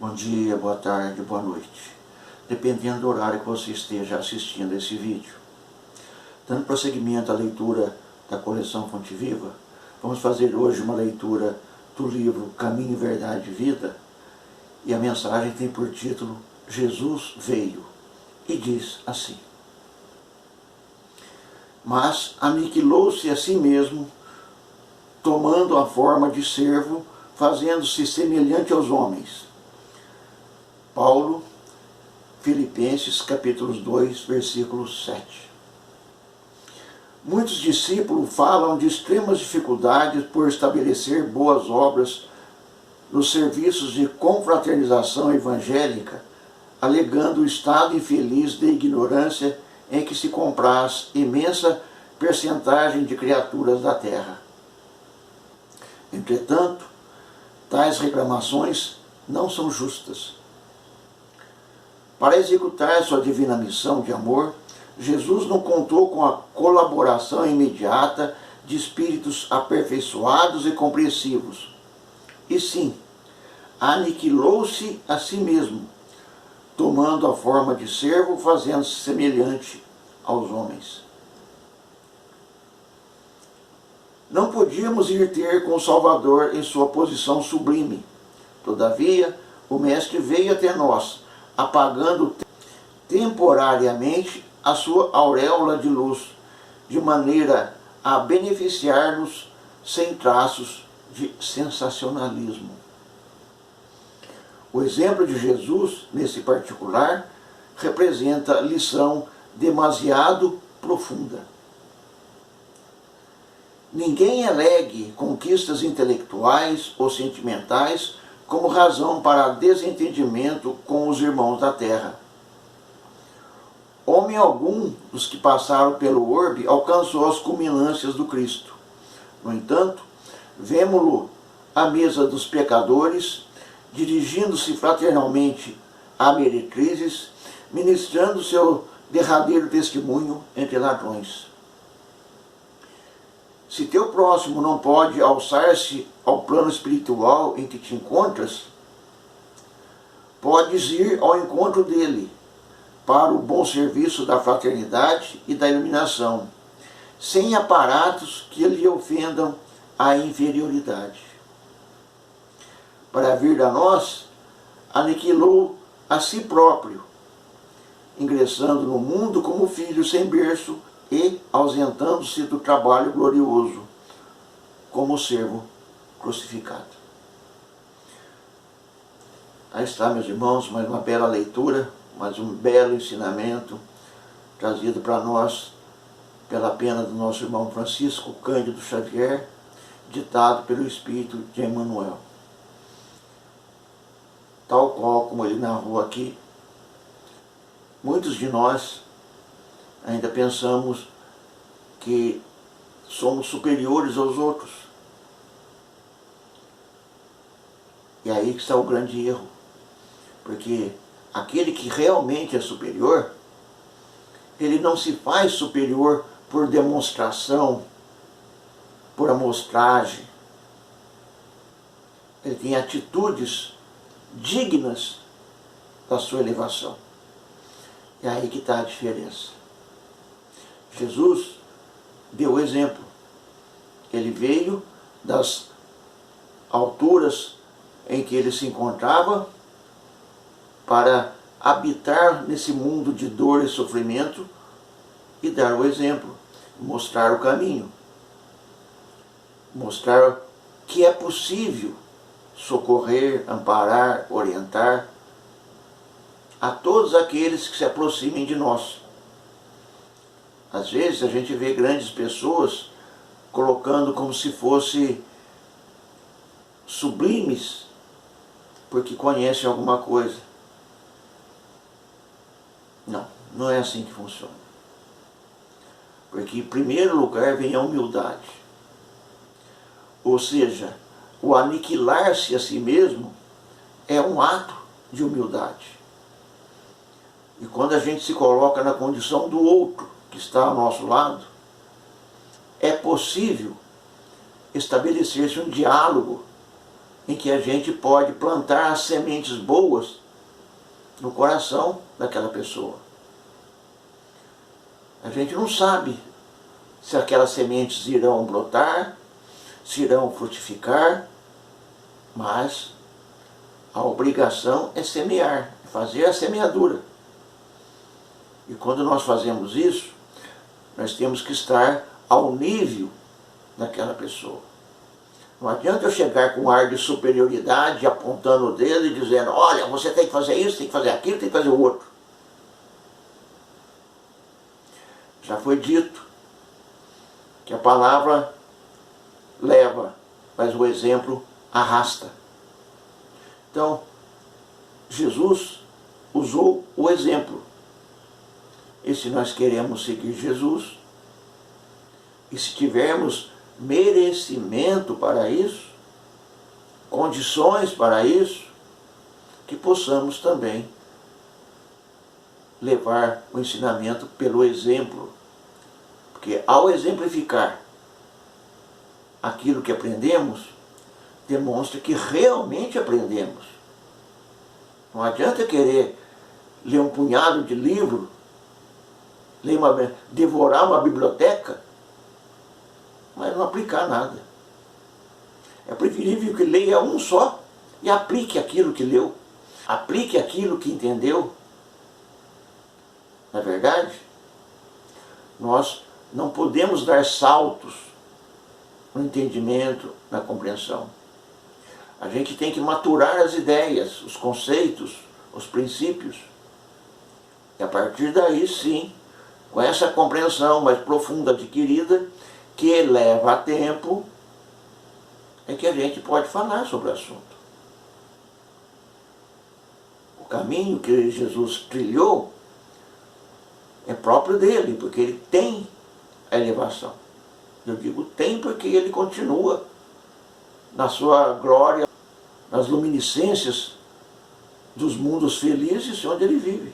Bom dia, boa tarde, boa noite, dependendo do horário que você esteja assistindo esse vídeo. Dando prosseguimento à leitura da coleção Fonte Viva, vamos fazer hoje uma leitura do livro Caminho, Verdade e Vida, e a mensagem tem por título Jesus Veio, e diz assim: Mas aniquilou-se a si mesmo, tomando a forma de servo, fazendo-se semelhante aos homens. Paulo, Filipenses, capítulo 2, versículo 7. Muitos discípulos falam de extremas dificuldades por estabelecer boas obras nos serviços de confraternização evangélica, alegando o estado infeliz de ignorância em que se compraz imensa percentagem de criaturas da terra. Entretanto, tais reclamações não são justas. Para executar sua divina missão de amor, Jesus não contou com a colaboração imediata de espíritos aperfeiçoados e compreensivos, e sim, aniquilou-se a si mesmo, tomando a forma de servo, fazendo-se semelhante aos homens. Não podíamos ir ter com o Salvador em sua posição sublime. Todavia, o Mestre veio até nós, apagando temporariamente a sua auréola de luz, de maneira a beneficiar-nos sem traços de sensacionalismo. O exemplo de Jesus, nesse particular, representa lição demasiado profunda. Ninguém alegue conquistas intelectuais ou sentimentais como razão para desentendimento com os irmãos da terra. Homem algum dos que passaram pelo orbe alcançou as culminâncias do Cristo. No entanto, vemo-lo à mesa dos pecadores, dirigindo-se fraternalmente a meretrizes, ministrando seu derradeiro testemunho entre ladrões. Se teu próximo não pode alçar-se ao plano espiritual em que te encontras, podes ir ao encontro dele para o bom serviço da fraternidade e da iluminação, sem aparatos que lhe ofendam a inferioridade. Para vir a nós, aniquilou a si próprio, ingressando no mundo como filho sem berço e ausentando-se do trabalho glorioso, como servo crucificado. Aí está, meus irmãos, mais uma bela leitura, mais um belo ensinamento trazido para nós pela pena do nosso irmão Francisco Cândido Xavier, ditado pelo Espírito de Emmanuel. Tal qual como ele narrou aqui, muitos de nós ainda pensamos que somos superiores aos outros. E aí que está o grande erro. Porque aquele que realmente é superior, ele não se faz superior por demonstração, por amostragem. Ele tem atitudes dignas da sua elevação. É aí que está a diferença. Jesus deu o exemplo. Ele veio das alturas em que ele se encontrava para habitar nesse mundo de dor e sofrimento e dar o exemplo, mostrar o caminho, mostrar que é possível socorrer, amparar, orientar a todos aqueles que se aproximem de nós. Às vezes a gente vê grandes pessoas colocando como se fossem sublimes porque conhecem alguma coisa. Não, não é assim que funciona. Porque em primeiro lugar vem a humildade. Ou seja, o aniquilar-se a si mesmo é um ato de humildade. E quando a gente se coloca na condição do outro, que está ao nosso lado, é possível estabelecer-se um diálogo em que a gente pode plantar as sementes boas no coração daquela pessoa. A gente não sabe se aquelas sementes irão brotar, se irão frutificar, mas a obrigação é semear, fazer a semeadura. E quando nós fazemos isso, nós temos que estar ao nível daquela pessoa. Não adianta eu chegar com um ar de superioridade, apontando o dedo e dizendo, olha, você tem que fazer isso, tem que fazer aquilo, tem que fazer o outro. Já foi dito que a palavra leva, mas o exemplo arrasta. Então, Jesus usou o exemplo. E se nós queremos seguir Jesus, e se tivermos merecimento para isso, condições para isso, que possamos também levar o ensinamento pelo exemplo. Porque ao exemplificar aquilo que aprendemos, demonstra que realmente aprendemos. Não adianta querer ler um punhado de livro, devorar uma biblioteca, mas não aplicar nada. É preferível que leia um só e aplique aquilo que leu, aplique aquilo que entendeu. Na verdade, nós não podemos dar saltos no entendimento, na compreensão. A gente tem que maturar as ideias, os conceitos, os princípios. E a partir daí, sim, com essa compreensão mais profunda adquirida, que leva tempo, é que a gente pode falar sobre o assunto. O caminho que Jesus trilhou é próprio dele, porque ele tem a elevação. Eu digo tem porque ele continua na sua glória, nas luminiscências dos mundos felizes onde ele vive.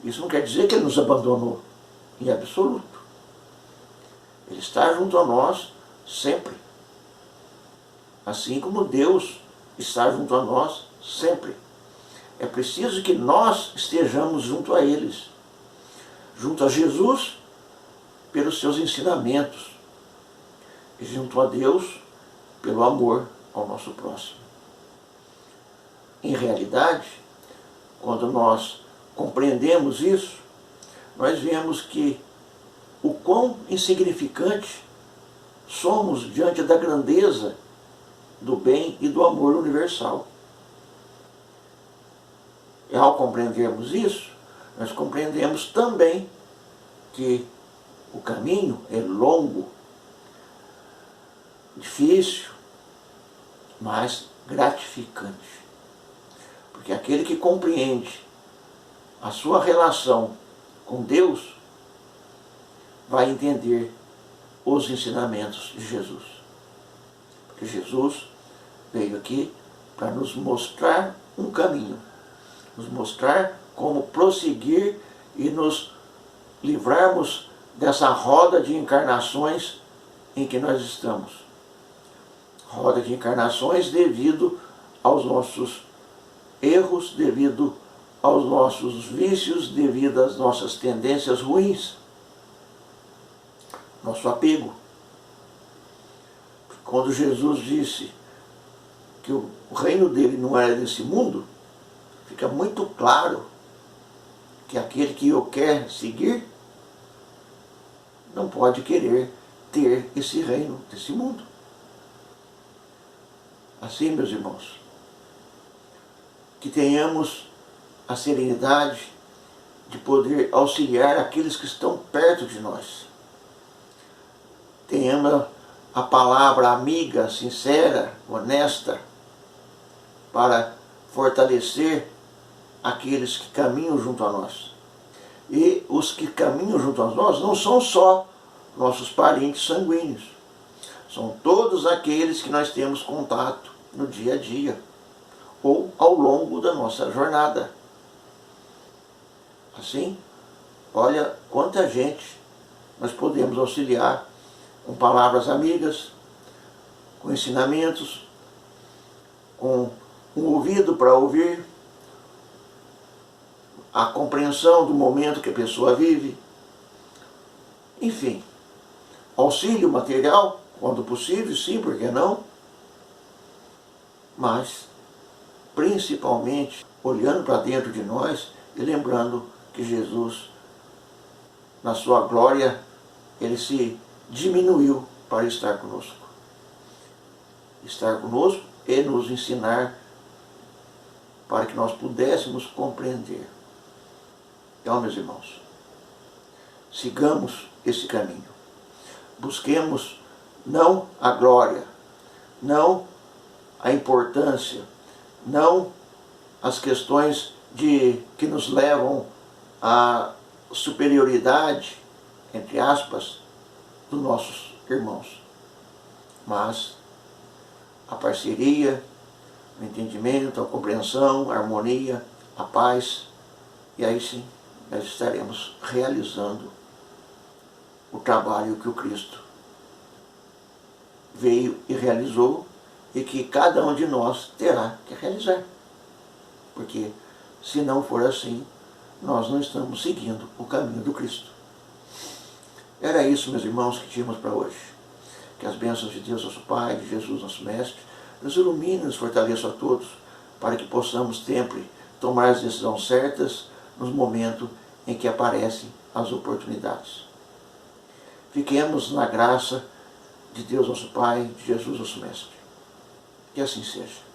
Isso não quer dizer que ele nos abandonou, em absoluto. Ele está junto a nós sempre. Assim como Deus está junto a nós sempre. É preciso que nós estejamos junto a eles, junto a Jesus, pelos seus ensinamentos, e junto a Deus, pelo amor ao nosso próximo. Em realidade, quando nós compreendemos isso, nós vemos que o quão insignificante somos diante da grandeza do bem e do amor universal. E ao compreendermos isso, nós compreendemos também que o caminho é longo, difícil, mas gratificante. Porque aquele que compreende a sua relação com Deus vai entender os ensinamentos de Jesus. Porque Jesus veio aqui para nos mostrar um caminho, nos mostrar como prosseguir e nos livrarmos dessa roda de encarnações em que nós estamos. Roda de encarnações devido aos nossos erros, devido aos nossos vícios, devido às nossas tendências ruins, nosso apego. Quando Jesus disse que o reino dele não era desse mundo, fica muito claro que aquele que o quer seguir não pode querer ter esse reino desse mundo. Assim, meus irmãos, que tenhamos a serenidade de poder auxiliar aqueles que estão perto de nós. Tenhamos a palavra amiga, sincera, honesta, para fortalecer aqueles que caminham junto a nós. E os que caminham junto a nós não são só nossos parentes sanguíneos, são todos aqueles que nós temos contato no dia a dia, ou ao longo da nossa jornada. Assim, olha quanta gente nós podemos auxiliar com palavras amigas, com ensinamentos, com um ouvido para ouvir, a compreensão do momento que a pessoa vive, enfim, auxílio material, quando possível, sim, por que não? Mas, principalmente, olhando para dentro de nós e lembrando que Jesus, na sua glória, ele se diminuiu para estar conosco. Estar conosco e nos ensinar para que nós pudéssemos compreender. Então, meus irmãos, sigamos esse caminho. Busquemos não a glória, não a importância, não as questões que nos levam à superioridade, entre aspas, dos nossos irmãos, mas a parceria, o entendimento, a compreensão, a harmonia, a paz, e aí sim nós estaremos realizando o trabalho que o Cristo veio e realizou e que cada um de nós terá que realizar. Porque se não for assim, nós não estamos seguindo o caminho do Cristo. Era isso, meus irmãos, que tínhamos para hoje. Que as bênçãos de Deus, nosso Pai, de Jesus, nosso Mestre, nos ilumine e nos fortaleça a todos, para que possamos sempre tomar as decisões certas nos momentos em que aparecem as oportunidades. Fiquemos na graça de Deus, nosso Pai, de Jesus, nosso Mestre. Que assim seja.